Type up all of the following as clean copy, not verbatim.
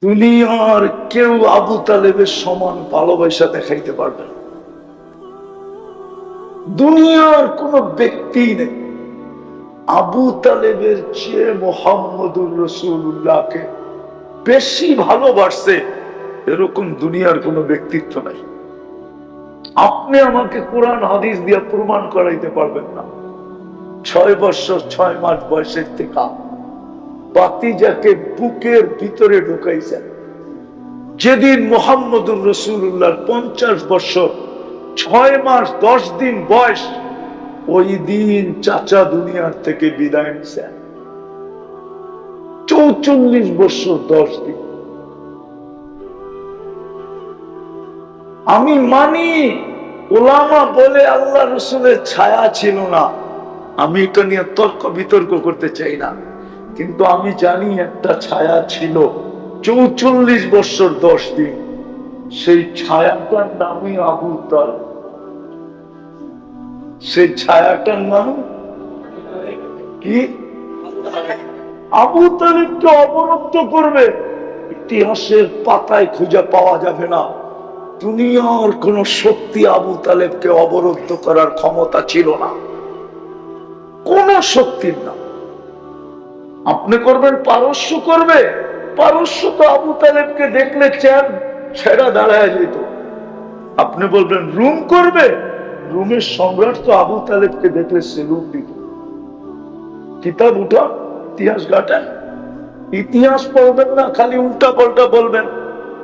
দুনিয়ার কেউ আবু তালেবের সমান ভালোবাসা দেখাইতে পারবে না। দুনিয়ার কোন ব্যক্তি নেই আবু তালেবের চেয়ে মুহাম্মদুর রাসূলুল্লাহকে বেশি ভালোবাসছে, এরকম দুনিয়ার কোন ব্যক্তিত্ব নাই। আপনি আমাকে কোরআন হাদিস দিয়ে প্রমাণ করাইতে পারবেন না। 6 বছর 6 মাস বয়সের থেকে বাতিজাকে বুকের ভিতরে ঢুকাইছেন। যেদিন মুহাম্মদুর রাসূলুল্লাহর 50 বছর 6 মাস 10 দিন বয়স, ওই দিন চাচা দুনিয়ার থেকে বিদায় নিছেন। 44 বছর 10 দিন। আমি মানি উলামা বলে আল্লাহ রাসূলের ছায়া ছিল না, আমি এটা নিয়ে তর্ক বিতর্ক করতে চাই না, কিন্তু আমি জানি একটা ছায়া ছিল 44 বছর 10 দিন। সেই ছায়াটার নামই আবু তালেব। সেই ছায়াটার নাম কি? আবু তালেবকে অবরুদ্ধ করবে ইতিহাসের পাতায় খুঁজে পাওয়া যাবে না। দুনিয়ার কোন শক্তি আবু তালেবকে অবরুদ্ধ করার ক্ষমতা ছিল না, কোন শক্তির না। আপনি করবেন পারস্য করবে, পারস্য তো আবু তালেবকে দেখলে চেয়ার ছেড়া দাঁড়ায় যেত। আপনি বলবেন রুম করবে, রুমের সম্রাট তো আবু তালেবকে দেখলে সেলুট দিত। কিতাব উঠা, ইতিহাস ঘাটেন, ইতিহাস পড়বেন না, খালি উল্টা পাল্টা বলবেন।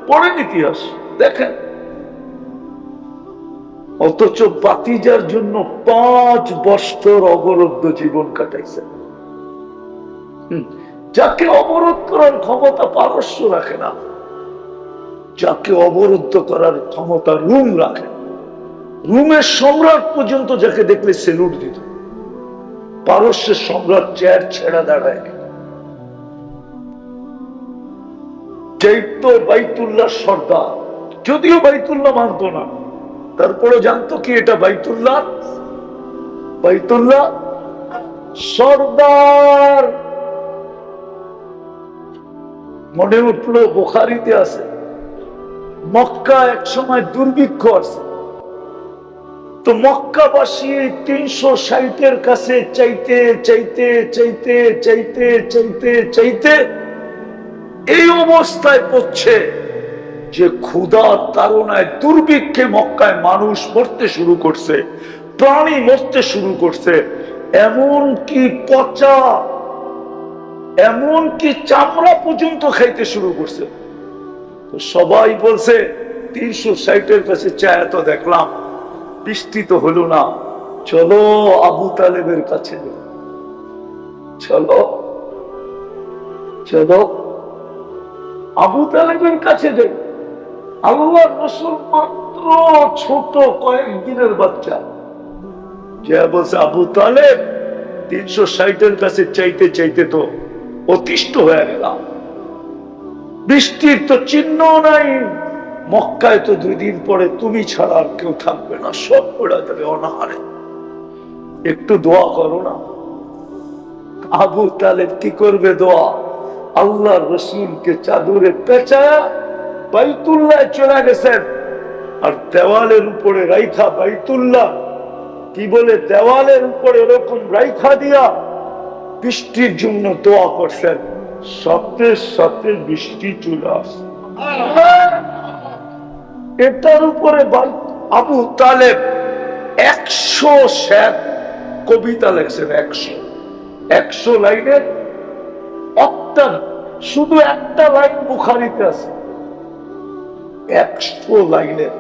পড়েন ইতিহাস, দেখেন। অথচ বাতিজার জন্য 5 বছর অবরুদ্ধ জীবন কাটাইছে। যাকে অবরোধ করার ক্ষমতা পারস্য রাখে না, যাকে অবরুদ্ধ করার ক্ষমতা রুম রাখে। রুমের সম্রাট পর্যন্ত যাকে দেখলে সেলুট দিত। পারস্যের সম্রাট চেয়ার ছেড়া দাঁড়ায়। চৈত্য বাইতুল্লাহ সর্দার, যদিও বাইতুল্লাহ মানত না, তারপরে জানতো কি এটা বাইতুল্লাহ। বাইতুল্লাহ সর্দার। মনে উঠলো বুখারীতে আছে, মক্কা এক সময় দুর্ভিক্ষ আছে, তো মক্কাবাসী 360-এর কাছে চাইতে চাইতে চাইতে চাইতে চাইতে চাইতে এই অবস্থায় পড়ছে যে ক্ষুধার তাড়নায় দুর্ভিক্ষে মক্কায় মানুষ মরতে শুরু করছে, প্রাণী মরতে শুরু করছে, এমন কি পচা, এমন কি চামড়া পর্যন্ত খাইতে শুরু করছে। তো সবাই বলছে 360-এর কাছে চায় তো দেখলাম, বৃষ্টি তো হলো না, চলো আবু তালেবের কাছে যাও, চলো চলো আবু তালেবের কাছে যাই। আল্লাহর রাসূল মাত্র ছোট কয়েকদিনের বাচ্চা, যে বলছে আবু তালেব 360-এর কাছে চাইতে চাইতে তো অতিষ্ঠ হয়ে গেলাম, বৃষ্টির তো চিহ্ন নাই, মক্কায় তো 2 দিন পরে তুমি ছাড়া আর কেউ থাকবে না, সব পড়া যাবে অনাহারে, একটু দোয়া করো না। আবু তালেব কি করবে দোয়া? আল্লাহর রাসূলকে চাদরে পেঁচায়া বাইতুল্লাহ চলে গেছেন, আর দেওয়ালের উপরে রাইখা বাইতুল্লাহ কি বলে দেওয়ালের উপরে এরকম রাইখা দিয়া বৃষ্টির জন্য দোয়া করছেন। সাথে সাথে বৃষ্টি চলে আসে। এটার উপরে আবু তালেব 100 শের কবিতা লেখছেন। 100 লাইনের শুধু একটা লাইন বুখারীতে আছে। 100 লাইনের।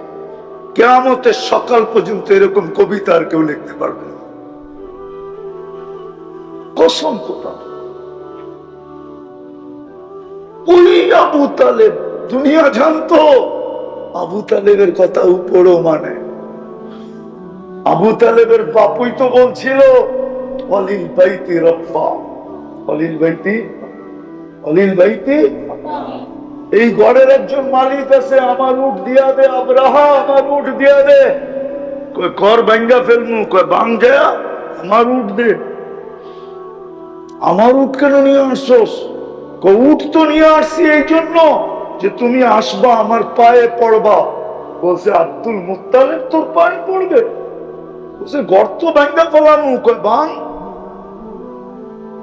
কিয়ামতের সকাল পর্যন্ত এরকম কবিতা আর কেউ লিখতে পারবে না, কসম খোদা। ওই আবু তালেব, দুনিয়া জানতো আবু তালেবের কথা উপরও মানে। আবু তালেবের বাপুই তো বলছিল অলিল বাইতি রব্বা, অলিল বাইতি, অলিল বাইতি। এই ঘরের একজন মালিক আছে, আমার উঠ দিয়া দে আব্রাহা, আমার উঠ দিয়া দে। কই ঘর ভাঙ্গা ফেলমু, কই ভাঙ্গা আমার উঠ দে। আমার উঠ কেন নিয়ে আসছস? উঠ তো নিয়ে আসছি এই জন্য যে তুমি আসবা আমার পায়ে পড়বা। বলছে আব্দুল মুত্তালিব তোর পায়ে পড়বে? বলছে গর্ত ভাঙ্গা ফেলানো। কয় বাং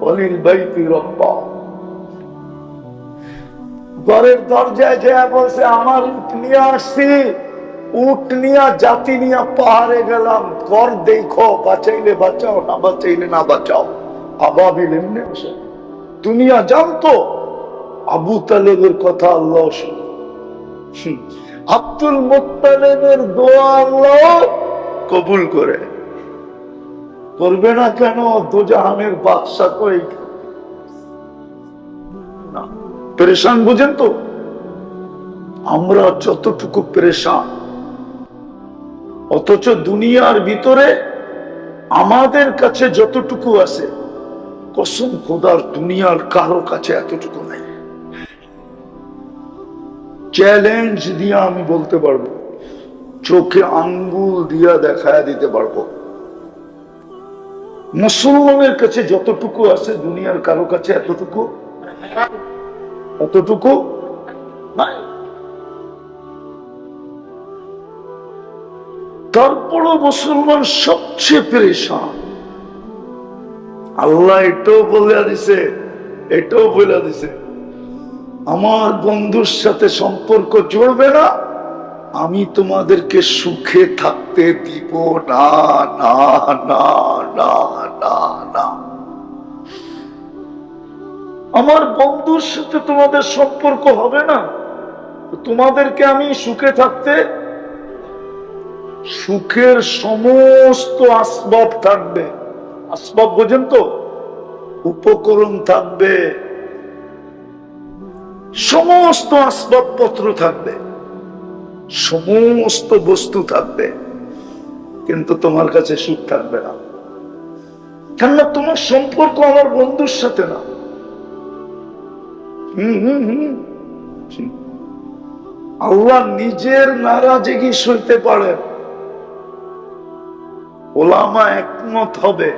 অলিল বাইতি রব্বা। ঘরের দরজায় যায় বলছে আমার উট নিয়ে আসছি, উট নিয়ে জাতি নিয়ে পাহাড়ে গেলাম, ঘর দেখো, বাঁচাইলে বাঁচাও, না বাঁচাইলে না বাঁচাও। আবাবিল এমনি আসে। দুনিয়া জানতো আবু তালেবের কথা আল্লাহ শুনে। আব্দুল মুত্তালিবের দোয়া আল্লাহ কবুল করে। করবে না কেন? দোজাহানের বাদশা তো এই না। পেরেশান বুঝেন তো? আমরা যতটুকু পেরেশান, অথচ দুনিয়ার ভিতরে আমাদের কাছে যতটুকু আছে, কসম খোদার দুনিয়ার কারো কাছে এতটুকু নাই। চ্যালেঞ্জ দিয়া আমি বলতে পারবো, চোখে আঙ্গুল দিয়া দেখায় দিতে পারবো, মুসলমানের কাছে যতটুকু আছে দুনিয়ার কারো কাছে এতটুকু নাই। তারপরও মুসলমান সবচেয়ে পেরেশান। আল্লাহ এটাও বলে দিছে আমার বন্ধুর সাথে সম্পর্ক জুড়বে না, আমি তোমাদেরকে সুখে থাকতে দিব না, না না না না না। আমার বন্ধুর সাথে তোমাদের সম্পর্ক হবে না, তোমাদেরকে আমি সুখে থাকতে, সুখের সমস্ত আসবাব থাকবে। আসবাব বোঝেন তো? উপকরণ থাকবে, সমস্ত আসবাবপত্র থাকবে, সমস্ত বস্তু থাকবে, কিন্তু তোমার কাছে সুখ থাকবে না। কেননা তোমার সম্পর্ক আমার বন্ধুর সাথে না। আল্লাহ নিজের নারাজগি সইতে পারেন। ওলামা একমত হবে,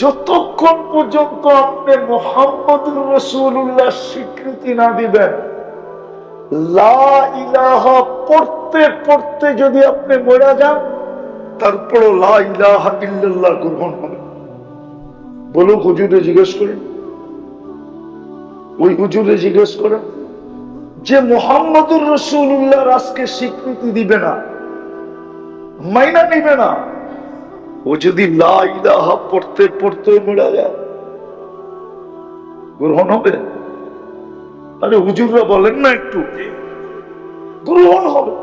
যতক্ষণ পর্যন্ত আপনি মুহাম্মদুর রাসূলুল্লাহ স্বীকৃতি না দিবেন, লা ইলাহা পড়তে পড়তে যদি আপনি মরে যান, তারপর লা ইলাহা ইল্লাল্লাহ গ্রহণ হবে। বলুক হুজুরে জিজ্ঞেস করেন, ওই হুজুরে জিজ্ঞেস করেন যে মুহাম্মদুর রাসূলুল্লাহর আজকে স্বীকৃতি দিবে না, মাইনা নিবে না, ও যদি লা ইলাহা পড়তে পড়তে মরে যায়, গ্রহণ হবে? আরে হুজুররা বলেন না একটু, গ্রহণ হবে?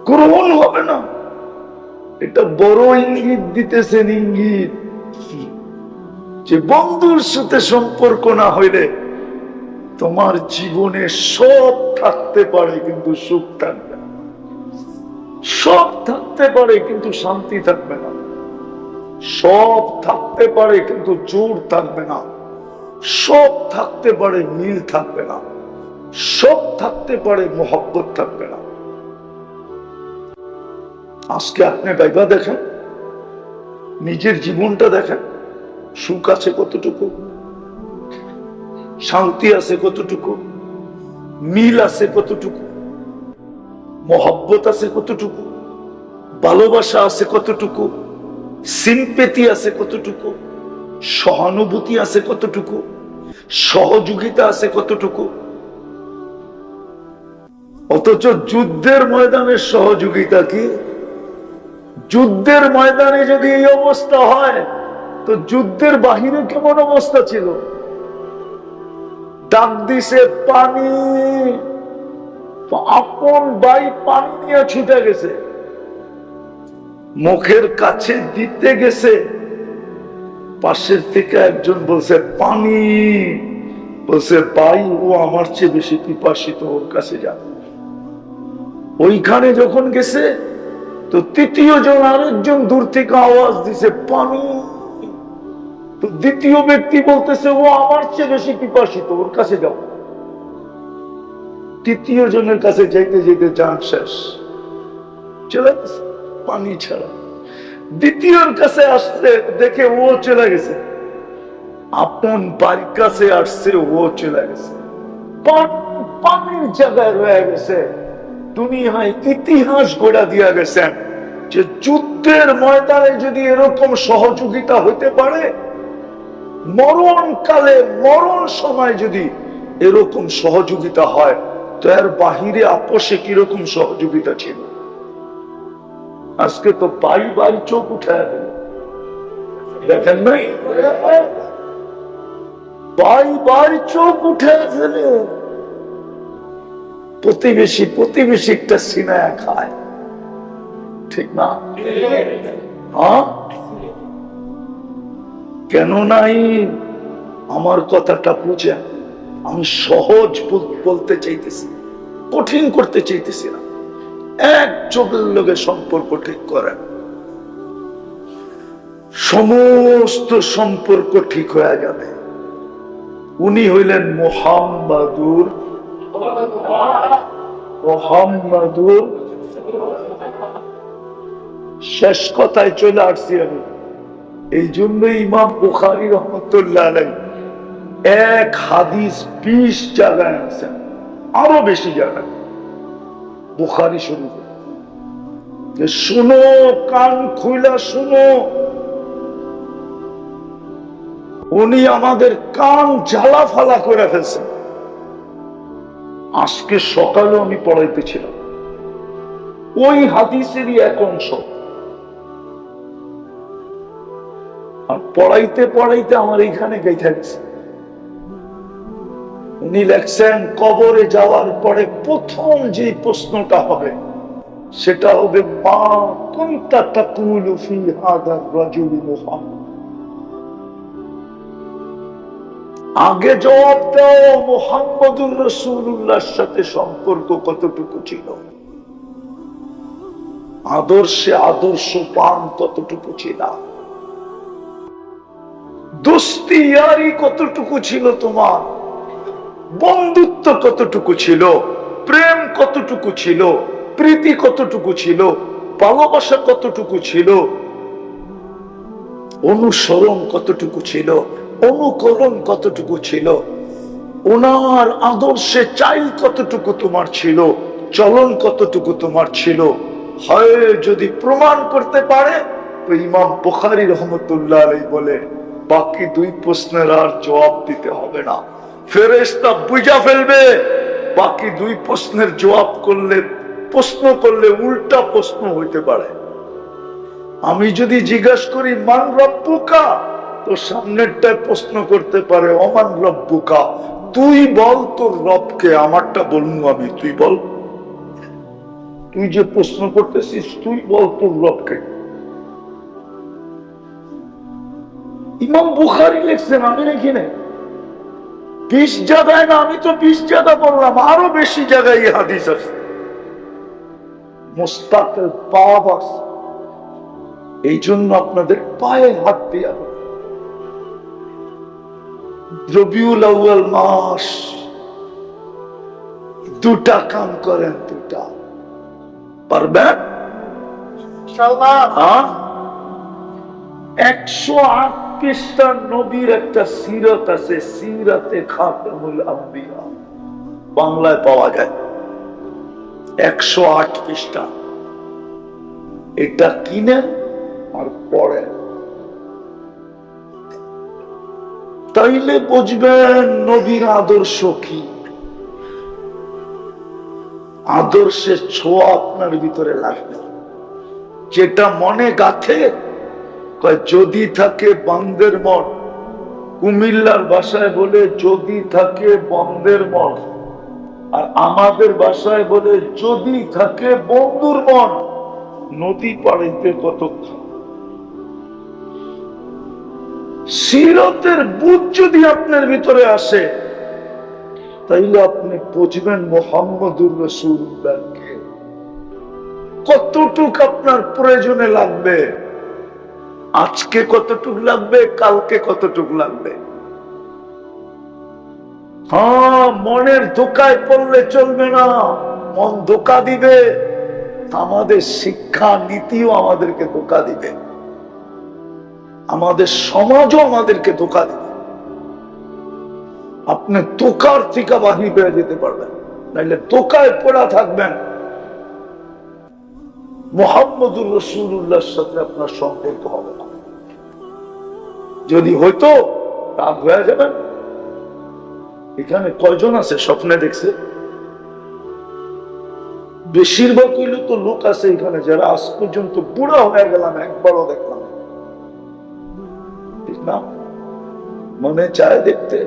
গ্রহণ হবে না। এটা বড় ইঙ্গিত দিতেছেন, ইঙ্গিত যে বন্ধুর সাথে সম্পর্ক না হইলে তোমার জীবনে সব থাকতে পারে কিন্তু সুখ থাকবে না, সব থাকতে পারে কিন্তু শান্তি থাকবে না, সব থাকতে পারে কিন্তু জোর থাকবে না, সব থাকতে পারে মিল থাকবে না, সব থাকতে পারে মোহব্বত থাকবে না। আজকে আপনি ভাইবা দেখেন, নিজের জীবনটা দেখেন, সুখ আছে কতটুকু, শান্তি আছে কতটুকু, মিল আছে কতটুকু, মোহব্বত আছে কতটুকু, ভালোবাসা আছে কতটুকু, সিম্পেথি আছে কতটুকু, সহানুভূতি আছে কতটুকু, সহযোগিতা আছে কতটুকু। অথচ যুদ্ধের ময়দানের সহযোগিতা কি? যুদ্ধের ময়দানে যদি এই অবস্থা হয়, তো যুদ্ধের বাহিরে কেমন অবস্থা ছিল? ডাক দিছে পানি, আপন ভাই পানি নিয়ে ছুটে গেছে, মুখের কাছে দিতে গেছে, পাশের থেকে একজন বলছে পানি, বলছে ভাই ও আমার চেয়ে বেশি পিপাসিত, ওর কাছে যা। ওইখানে যখন গেছে তো তৃতীয় জন আরেকজন দূর থেকে আওয়াজ দিছে পানি, তো দ্বিতীয় ব্যক্তি বলতেছে ও আমার চেয়ে বেশি পিপাসিত, ওর কাছে যাও। তৃতীয় জনের কাছে যাইতে যেতে যান শেষ, চলে গেছে পানি ছাড়া। দ্বিতীয়র কাছে আসছে, দেখে ও চলে গেছে, আপন বাড়ির কাছে আসছে, ও চলে গেছে, পানির জায়গায় রয়ে গেছে। দুনিয়ায় ইতিহাস গড়া দিয়া গেছেন যে যুদ্ধের ময়দানে যদি এরকম সহযোগিতা হতে পারে, মরণ কালে মরণ সময় যদি এরকম সহযোগিতা হয়, তো এর বাহিরে আপোষে কিরকম সহযোগিতা ছিল। আজকে তো বাড়ি চোখ উঠায় দিল, দেখেন নাই? বাড়ি চোখ উঠে ফেলে, প্রতিবেশী একটা সিনায়া খায়, ঠিক না? কেন নাই? আমার কথাটা বুঝেন, আমি সহজ বলতে চাইতেছি, কঠিন করতে চাইতেছি না। এক চোখের লোকের সম্পর্ক ঠিক করেন, সমস্ত সম্পর্ক ঠিক হয়ে যাবে। উনি হইলেন মুহাম্মাদুর শেষ কথায় চলে আসছি আমি। এই জন্য ইমাম বুখারী রহমতুল্লাহ আলাইহি এক হাদিস 20 জায়গায় আছেন, আরো বেশি জায়গায় বুখারী শরীফে, যে শুনো, কান খুইলা শুনো। উনি আমাদের কান জ্বালা ফালা করে ফেলছেন। আজকে সকালে আমি পড়াইতেছিলাম ওই হাদিসেরই এক অংশ, আর পড়াইতে পড়াইতে আমার এইখানে গাইতে গেছে। উনি লেখছেন, কবরে যাওয়ার পরে প্রথম যে প্রশ্নটা হবে সেটা হবে, মা কুনতা তাকুলু ফি হাযা রাজুলি মুহাম্মদ। আগে জবাব দাও, মুহাম্মদুর রাসূলুল্লাহর সাথে সম্পর্ক কতটুকু ছিল, আদর্শ পান কতটুকু ছিল, দোস্তি ইয়ারি কতটুকু ছিল, তোমার বন্ধুত্ব কতটুকু ছিল, প্রেম কতটুকু ছিল, প্রীতি কতটুকু ছিল, ভালোবাসা কতটুকু ছিল, অনুসরণ কতটুকু ছিল, অনুকরণ কতটুকু ছিল, ওনার আদর্শে চাইল কতটুকু তোমার ছিল, চলন কতটুকু তোমার ছিল। হয় যদি প্রমাণ করতে পারে তো ইমাম বুখারী রহমতুল্লাহ আলাইহি বলে, বাকি দুই প্রশ্নের আর জবাব দিতে হবে না, ফেরেশতা বুঝা ফেলবে। বাকি দুই প্রশ্নের জবাব প্রশ্ন করলে উল্টা প্রশ্ন হইতে পারে। আমি যদি জিজ্ঞাসা করি মান রব্বুকা, তো সামনেরটায় প্রশ্ন করতে পারে অমান রব্বুকা, তুই বল তোর রবকে, আমারটা বলবো আমি, তুই বল, তুই যে প্রশ্ন করতেছিস তুই বল তোর রবকে। ইমাম বুখারী লিখছেন, আমি লিখি নাই। 20 জায়গায় না, আমি তো 20 জায়গা বললাম, আরো বেশি জায়গায় এই হাদিস আছে, মুস্তাকিল বাব আছে। এই জন্য আপনাদের পায়ে হাত দিয়া, রবিউল আউয়াল মাস, দুটা কাম করেন, দুটা পারবেন ইনশাআল্লাহ। 108 পৃষ্ঠা নবীর একটা সিরাত আছে, সিরাতে খাতামুল আম্বিয়া, বাংলায় পাওয়া যায়, 108 পৃষ্ঠা। এটা কিনেন আর পড়েন, তাইলে বুঝবেন নবীর আদর্শ কি। আদর্শের ছোঁয়া আপনার ভিতরে লাগবে, যেটা মনে গাথে, যদি থাকে বান্দের মন, কুমিল্লার ভাষায় বলে যদি থাকে বন্দের মন, আর আমাদের ভাষায় বলে যদি থাকে বন্ধুর মন। নদী পাড়িতে কতক্ষণ, সিরতের বুঝ যদি আপনার ভিতরে আসে, তাইলে আপনি বুঝবেন মুহাম্মদুর রাসূলুল্লাহকে কতটুক আপনার প্রয়োজনে লাগবে, আজকে কতটুক লাগবে, কালকে কতটুক লাগবে। হ্যাঁ, মনের ধোকায় পড়লে চলবে না, মন ধোকা দিবে, আমাদের শিক্ষা নীতিও আমাদেরকে ধোকা দিবে, আমাদের সমাজও আমাদেরকে ধোকা দিবে। আপনি তোকার থেকে বাহির হয়ে যেতে পারবেন, নাইলে তোকায় পড়া থাকবেন। মুহাম্মদুর রাসূলুল্লাহর সাথে আপনার সম্পর্ক হবে না। যদি হয়তো রাগ হয়ে যাবেন। এখানে কয়জন আছে স্বপ্নে দেখছে? বেশিরভাগ হইলে তো লোক আছে এখানে যারা আজ পর্যন্ত বুড়া হয়ে গেলাম, একবারও দেখলাম ঠিক না। মনে চায় দেখতে,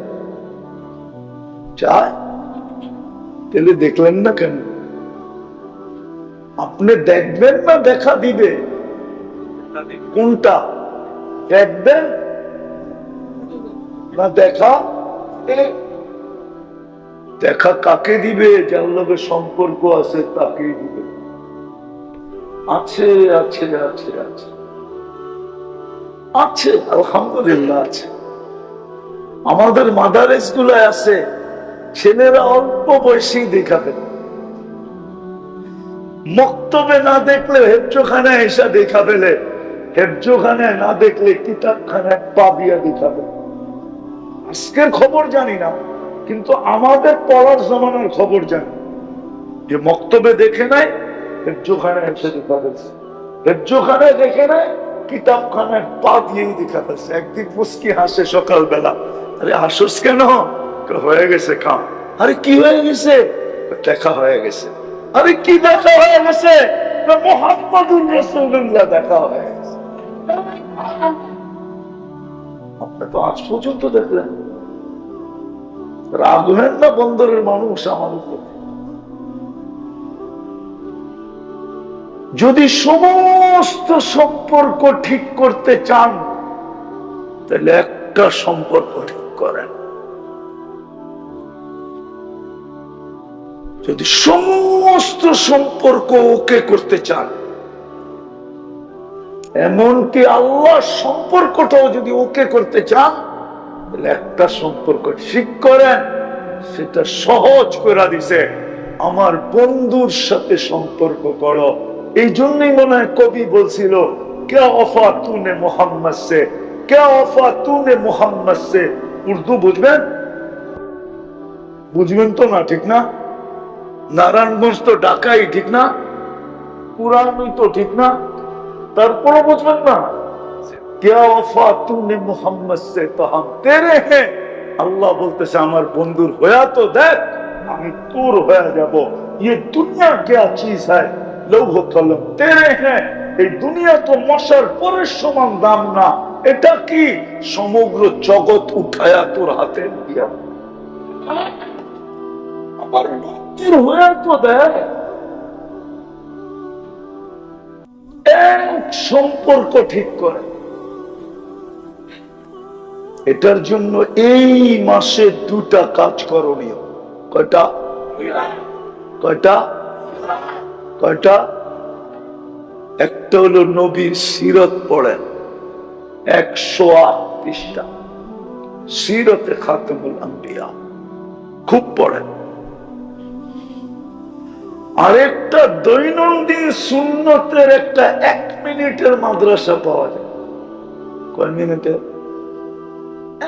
চায়, তাহলে দেখলেন না কেন? আপনি দেখবেন না দেখা দিবে? কোনটা দেখবেন না দেখা? দেখা কাকে দিবে? যার লগে সম্পর্ক আছে তাকে দিবে। আছে আছে আছে আছে আছে, আলহামদুলিল্লাহ আছে। আমাদের মাদারেস গুলো আছে, ছেলেরা অল্প বয়সেই দেখাবে, মক্তবে না দেখলে হেফজোখানায় এসে দেখা পেলে, হেফজোখানায় না দেখলে কিতাবখানায় পা দিয়া দেখাবে। আজকের খবর জানি না, কিন্তু আমাদের পড়ার জমানার খবর জানি যে মক্তবে দেখে নাই, হেফজোখানায় এসে দেখা ফেলছে, হেফজোখানায় দেখে নাই, কিতাবখানায় পা দিয়েই দেখা ফেলছে। একদিন মুস্কি হাসে সকালবেলা, আরে হাসুস কেন? হয়ে গেছে কাম। আরে কি হয়ে গেছে? দেখা হয়ে গেছে। আরে কি দেখা হয়ে গেছে? মুহাম্মদুর রাসূলুল্লাহ দেখা হয়ে গেছে। আপনি তো আজ পর্যন্ত দেখলেন। রাগ হেন না বন্দরের মানুষ আমার উপর। যদি সমস্ত সম্পর্ক ঠিক করতে চান, তাহলে একটা সম্পর্ক ঠিক করেন। যদি সমস্ত সম্পর্ক ওকে করতে চান, এমনকি আল্লাহর সম্পর্কটাও যদি ওকে করতে চান, তাহলে একটা সম্পর্ক ঠিক করেন। সেটা সহজ করে দিছে, আমার বন্ধুর সাথে সম্পর্ক করো। এই জন্যই মনে হয় কবি বলছিল, ক্যা ওফা তুনে মোহাম্মদ সে, ক্যা ওফা তুনে মোহাম্মদ সে। উর্দু বুঝবেন? বুঝবেন তো না, ঠিক না? নারায়ণগঞ্জ তো ঢাকাই, ঠিক না? পুরানই তো, ঠিক না? তারপরে বুঝবেন না? क्या वफा तूने मोहम्मद से तो हम तेरे हैं। আল্লাহ বলতেছে আমার বন্ধুর হয়া তো দেখ, আমি তোর হয়ে যাব। ये दुनिया क्या चीज है, लौह कलम तेरे हैं। এই দুনিয়া তো মশার পরের সমান দাম না। এটা কি? সমগ্র জগৎ উঠায়া তোর হাতে দিয়া। আমার বন্ধুর হয়া তো দেখ। এক সম্পর্ক ঠিক করে। এটার জন্য এই মাসে দুটা কাজ করণীয়। কয়টা? কয়টা? কয়টা? একটা হলো নবীর সিরত পড়েন, 108 পৃষ্ঠা, সিরতে খাতেমুল আম্বিয়া খুব পড়েন। আরেকটা দৈনন্দিন সুন্নতের একটা 1 মিনিটের মাদ্রাসা পাওয়া যায়। কয় মিনিটের?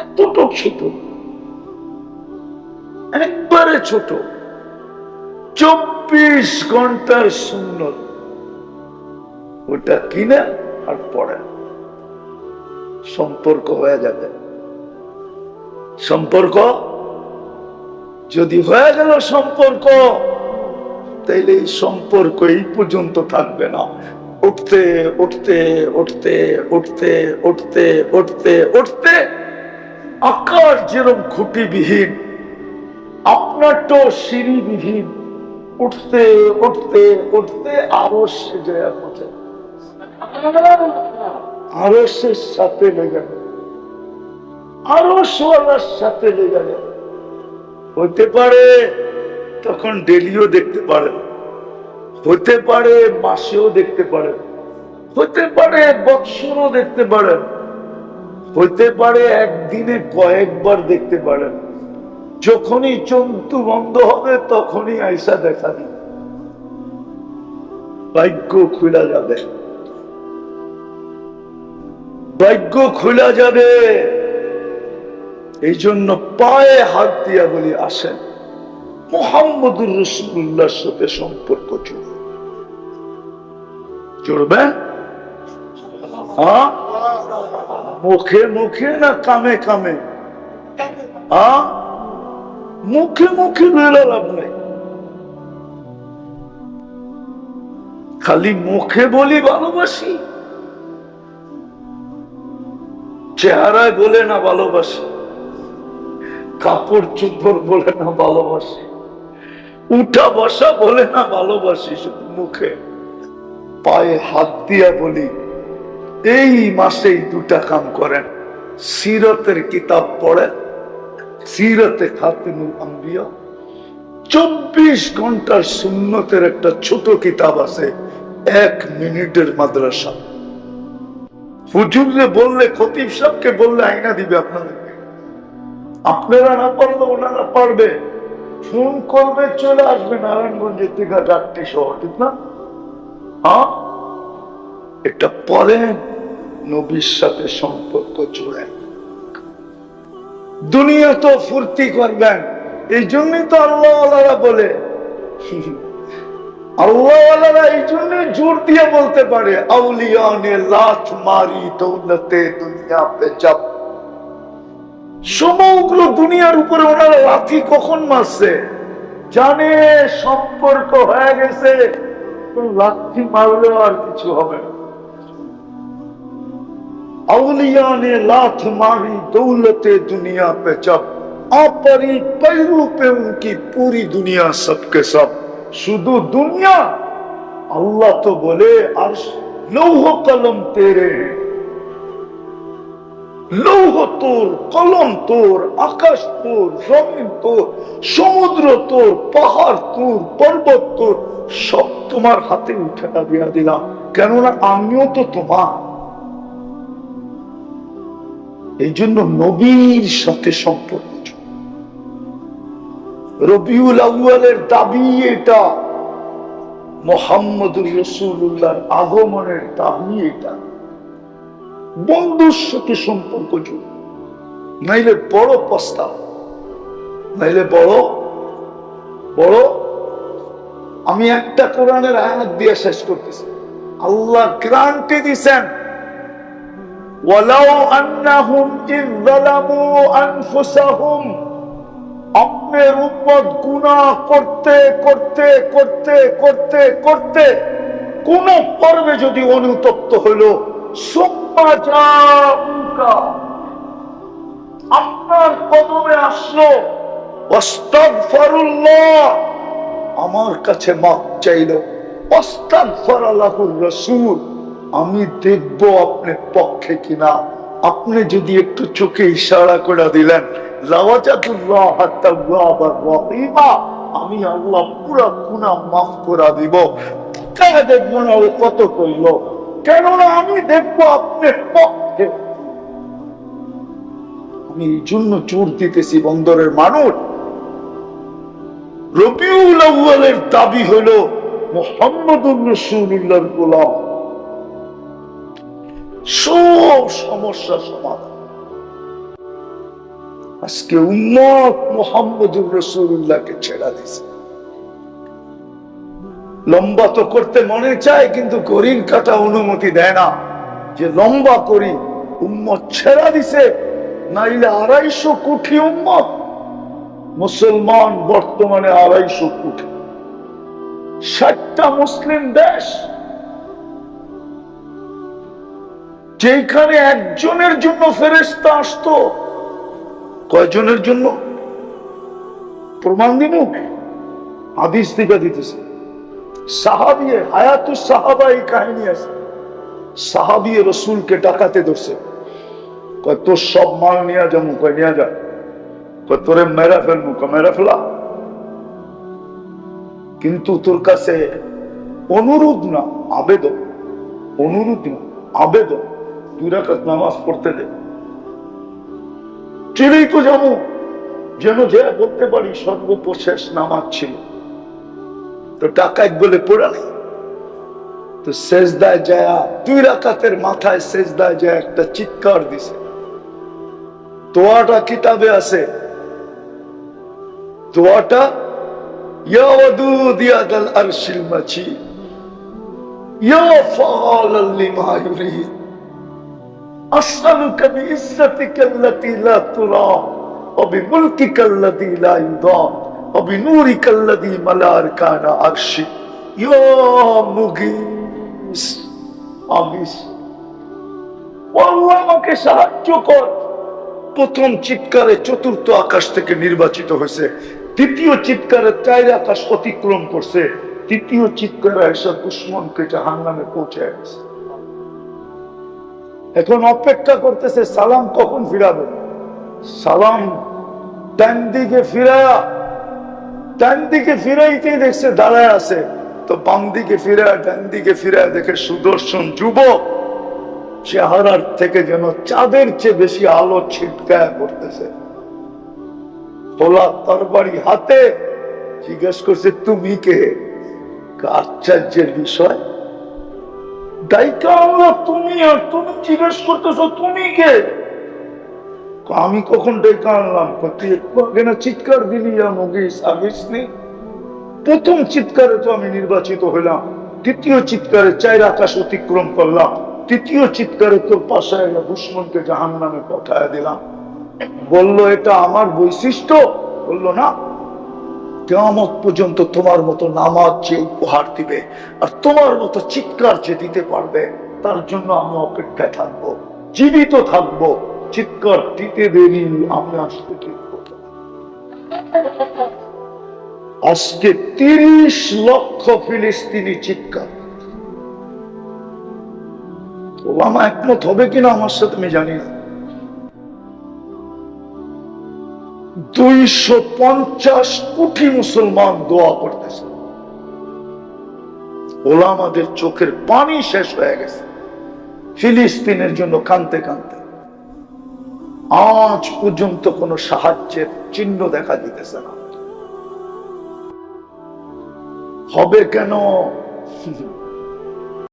এতটুক ছোট, একবারে ছোট, 24 ঘন্টার সুন্নত। ওটা কিনে আর পড়েন, সম্পর্ক হয়ে যাবে। সম্পর্ক যদি হয়ে গেল সম্পর্ক, তাইলে এই সম্পর্ক এই পর্যন্ত থাকবে না। উঠতে উঠতে উঠতে উঠতে উঠতে উঠতে উঠতে আকাশ যেরকম খুঁটিবিহীন, আপনার তো সিঁড়িবিহীন। উঠতে উঠতে উঠতে আরো সে যায় পথে, আরো সে সাথে লেগে, আরো সোয়ালার সাথে লেগে। হতে পারে তখন ডেলিও দেখতে পারেন, হতে পারে মাসেও দেখতে পারেন, হতে পারে বৎসরও দেখতে পারেন, হতে পারে একদিনে কয়েকবার দেখতে পারেন। যখনই চন্তু বন্ধ হবে তখনই আইসা দেখা দিবে, ভাগ্য খুলে যাবে, ভাগ্য খুলে যাবে। এই জন্য পায়ে হাত দিয়া বলি, আসেন মুহাম্মদুর রাসূলুল্লাহর সাথে সম্পর্ক জুড়বে। মুখে মুখে না কামে কামে? মুখে মুখে বেলা লাভ নাই, খালি মুখে বলি ভালোবাসি, চেহারায় বলে না ভালোবাসি, কাপড় চোপড় বলে না ভালোবাসি, উঠা বসা বলে না ভালোবাসি, শুধু মুখে পায়ে হাত দিয়া বলি। এই মাসেই দুটা কাম করেন, সিরতের কিতাব পড়েন, সিরতে খাতিমুল আম্বিয়া, 24 ঘন্টার সুন্নতের একটা ছোট কিতাব আছে, 1 মিনিটের মাদ্রাসা। হুজুরে বললে, খতিব সাহেবকে বললে আইনা দিবে আপনাদেরকে। আপনারা না পারলে ওনারা পারবে, ফোন করবে, চলে আসবে নারায়ণগঞ্জের থেকে 4টি শহর, ঠিক না? এটা পড়েন, নবীর সাথে সম্পর্ক জোড়েন। দুনিয়া তো ফুর্তি করবেন, এই জন্যই তো আল্লাহওয়ালারা বলে, আল্লাহওয়ালারা এই জন্য জোর দিয়ে বলতে পারে, আউলিয়া নে লাত মারি দৌলতে দুনিয়া পে যাব। সমগ্র দুনিয়ার উপরে ওনারা লাথি কখন মারছে জানে, সম্পর্ক হয়ে গেছে, লাথি মারলেও আর কিছু হবে না। আউলিয়া নে লাত মারি দৌলতে দুনিয়া পে যাব, আপরি पैरों पे उनकी पूरी दुनिया सबके सब। শুধু দুনিয়া, আল্লাহ তো বলে আরশ লৌহ কলম তেরে, লৌহ তোর, কলম তোর, আকাশ তোর, জমিন তোর, সমুদ্র তোর, পাহাড় তোর, পর্বত তোর, সব তোমার হাতে উঠে দিয়া দিলাম, কেননা আমিও তো তোমার। এই জন্য নবীর সাথে সম্পর্ক। রবিউল আউয়ালের দাবি এটা, মুহাম্মদুর রাসূলুল্লাহর আগমনের দাবি এটা। বন্ধুর সাথে সম্পর্ক জুড়ে, নাইলে বড় প্রস্তাব, নাইলে বড় বড়। আমি একটা কোরআনের আয়াত দিয়ে শেষ করতেছি। আল্লাহ গ্যারান্টি দিয়েছেন, ওয়ালাউ আন্নাহুম ইয যালামু আনফুসাহুম, আপনার উম্মত গুনাহ করতে করতে করতে করতে করতে কোন পর্বে যদি অনুতপ্ত হইল, সুম্মা জাউকা, আপনার কদমে আসলো, আস্তাগফিরুল্লাহ, আমার কাছে মাফ চাইল, আস্তাগফার লাহুর রাসূল, আমি দেখবো আপনার পক্ষে কিনা। আপনি যদি একটু চোখে ইশারা করে দিলেন, লাওয়াজাতুল্লাহ তাওয়াবার রহিমা, আমি আল্লাহ পুরো গুনাহ মাফ করে দিব। তাহলে দেখবো না ও কত কইল, কেননা আমি দেখবো আপনার পক্ষে। আমি এই জন্য জোর দিতেছি, বন্দরের মানুষ, রবিউল আউয়ালের দাবি হলো মুহাম্মদুর রাসূলুল্লাহর গোলাম, সব সমস্যা সমাধান। আজকে উম্মত মুহাম্মদুর রাসূলুল্লাহকে ছেড়া দিয়েছে। লম্বা তো করতে মনে চায়, কিন্তু ঘড়ির কাঁটা অনুমতি দেয় না যে লম্বা করি। উম্মত ছেড়া দিছে, নাইলে 250 কোটি উম্মত। মুসলমান বর্তমানে 250 কোটি, 60টা মুসলিম দেশ, যেখানে একজনের জন্য ফেরেশতা আসতো, কয়জনের জন্য? প্রমাণ দিব, হাদিস থেকে দিতেছে। সাহাবী হায়াতুস সাহাবা, এই কাহিনী আছে। সাহাবী রাসূলকে ডাকাতে ধরছে, কয় তোর সব মাল নিয়ে যাবো, কয় নিয়ে যা, কয় তোরে মেরা ফেলবো, কয় মেরা ফেলা, কিন্তু তোর কাছে অনুরোধ না আবেদন, অনুরোধ না আবেদন, 2 রাকাত নামাজ পড়তে দে। চলেই তো যাবো, যেন যে বলতে পারি সর্বশেষ নামাজ ছিল। তো ডাকাত বলে পড়া নেই, তো সেজদায় যায়, 2 রাকাতের মাথায় সেজদায় যায় একটা চিৎকার দিছে, দোয়াটা কিতাবে আছে, দোয়াটা ইয়া ওয়াদুদ ইয়া দাল আরশিল মাজিদ ইয়া ফাআলাল লিমা ইউরিদ আসআলুকা বিইজ্জাতিকাল্লাতী লা তুরা ওয়া বিমুলকিকাল্লাযী লা ইউদা ওয়া বিনূরিকাল্লাযী মালা আরকানা আরশি ইয়া মুগীস, আমিস আল্লাহ আমাকে সাহায্য কর। প্রথম চিৎকারে চতুর্থ আকাশ থেকে নির্বাচিত হয়েছে, দ্বিতীয় চিৎকারে 4 আকাশ অতিক্রম করছে, তৃতীয় চিৎকারে এসে দুশমনকে জাহান্নামে পৌঁছায় গেছে। এখন অপেক্ষা করতেছে সালাম কখন ফিরাবে। সালাম ডান দিকে ফিরাইতেই দেখছে দাঁড়ায় আছে, তো বাম দিকে ফিরায় ডান দিকে ফিরায় দেখে সুদর্শন যুবক, চেহারার থেকে যেন চাঁদের চেয়ে বেশি আলো ছিটকায় পড়তেছে, তোলা তরবারি হাতে। জিজ্ঞেস করছে তুমি কে? আশ্চর্যের বিষয়, দায়িকা আল্লাহ তুমি, আর তুমি জিজ্ঞেস করতেছো তুমি কে? আমি কখন ডেকে আনলাম? তুই একটু আগে না চিৎকার দিলি আমিসনি। প্রথম চিৎকারে তো আমি নির্বাচিত হইলাম, দ্বিতীয় চিৎকারে 4 আকাশ অতিক্রম করলাম, তৃতীয় চিৎকারে তোর পাশে দুশমনকে জাহান্নামে পাঠায় দিলাম। বললো এটা আমার বৈশিষ্ট্য? বললো না, কিয়ামত পর্যন্ত তোমার মতো নামাজ যে উপহার দিবে আর তোমার মতো চিৎকার যে দিতে পারবে, তার জন্য আমি অপেক্ষায় থাকবো, জীবিত থাকবো। চিৎকার দিতে দেরি আমি আসতে ঠিক করবো। আজকে 30 লক্ষ ফিলিস্তিনি চিৎকার। ওলামা একমত হবে কিনা আমার সাথে আমি জানি না। 250 কোটি মুসলমান দোয়া করতেছে, ওলামাদের চোখের পানি শেষ হয়ে গেছে ফিলিস্তিনের জন্য কাঁদতে কাঁদতে। আজ পর্যন্ত কোন সাহায্যের চিহ্ন দেখা দিতেছে না। হবে কেন?